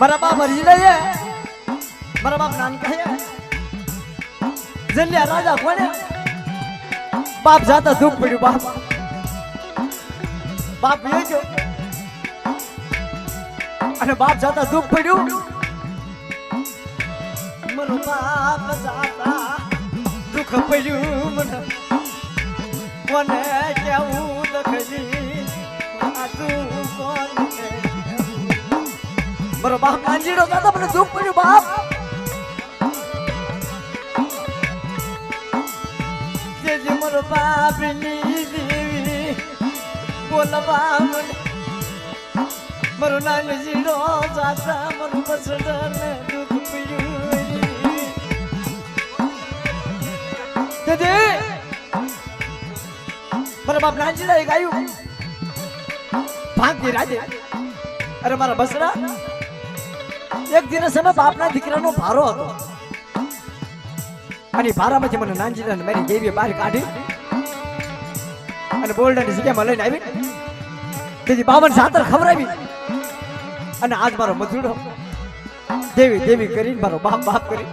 મારા બાપ હરી લઈએ મારા બાપ નાન કહે જલ્યા રાજા કોને બાપ જાતા દુઃખ પડ્યું બાપ બાપ એ ગયો અને બાપ જાતા દુઃખ પડ્યું મનો બાપ જાતા દુઃખ પડ્યું મને કોને કેવું દખલી તું કોને મારો બાપ નાનજીડો જાતા મને દુઃખ પડ્યું બાપ જે મારો બાપ ની દેવી બોલવા મને મારો નાનજીડો જાતા મારું બસડને દુઃખ પડ્યું તે મારા બાપ નાનજીડા એ ગાયું ભાગતી રાજે અરે મારા બસડા એક દિવસ અમે બાપના દીકરાનો ભારો હતો અને ભારામાંથી મને નાનજીડાને મારી દેવીએ બહાર કાઢી અને બોલડાની જગ્યામાં લઈને આવી તેથી 52 સાતર ખવડાવી અને આજ મારો મધુડો દેવી દેવી કરીને મારો બાપ બાપ કરી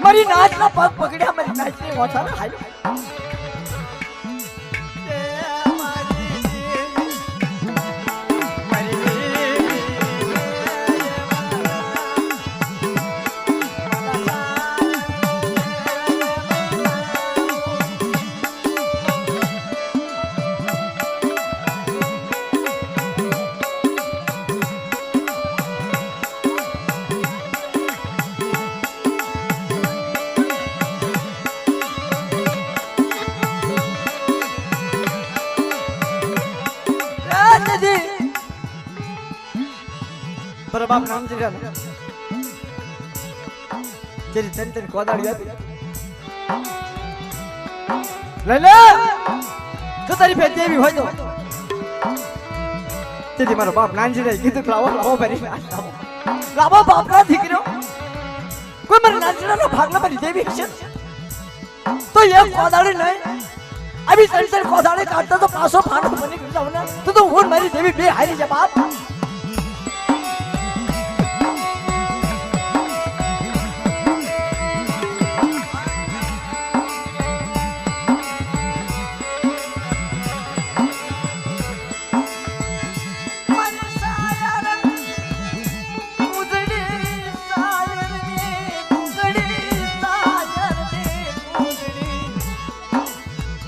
મારી નાચના પગ પકડ્યા મારી નાચની ઓછાને હાલી મારા બાપ નામ જીરા જેરી તન તન કોદાળી આપી લઈ લે તો તારી પે દેવી હોય તો તેથી મારો બાપ નાનજીરાએ કીધું લાવો લાવો ભરી લાવો બાપ ના દીકરો કોઈ મારા નાનજીરાનો ભાગલા મારી દેવી હશે તો એક કોદાળી નહીં આવી તન તન કોદાળી કાઢતા તો પાછો ફાડો બની ગયો ને તો હું મારી દેવી બે હારી છે બાપ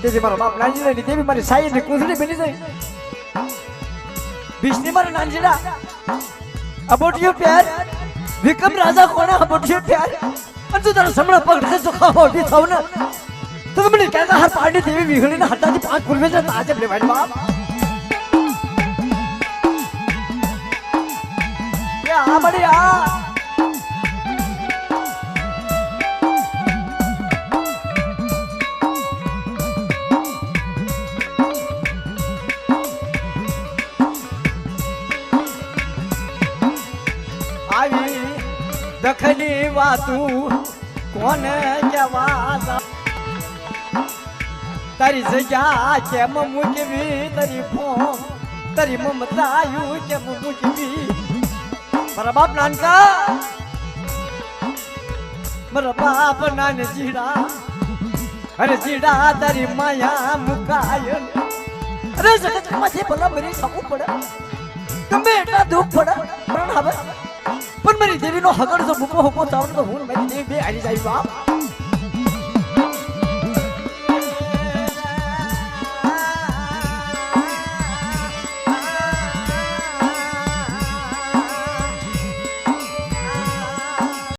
તેથી મારો બાપ નાનજીડા ની દેવી મારી સાઈ ની કુંધડી બની જાય વિષ્ણુ મારો નાનજીડા અબોટિયો પ્યાર વિક્રમ રાજા કોના અબોટિયો પ્યાર અને તું તારો સમણા પગ ઢકે તો ખાવા ઉઠી થાવ ને તો મને કહેતા હાર પાડી દેવી વિહળીને હાથાથી 5 પૂર્વે છે તાજે લેવાય બાપ કે આ બડી આ દખલી વાતું કોને કહેવા તારી જગ્યા કેમ મૂકવી તારી ફોન તારી મમતાયું કેમ મૂકવી મારા બાપ નાનકા મારા બાપ નાને જીડા અરે જીડા તારી માયા મુકાય અરે જગતમાંથી ભલા મરી થવું પડે ગમે એટલા દુઃખ પડે મરણ હવે પણ મારી દેવીનો હગડ જો મૂકો હુકો ચાવડ તો હું મારી દેવી બે હારી જાય બાપ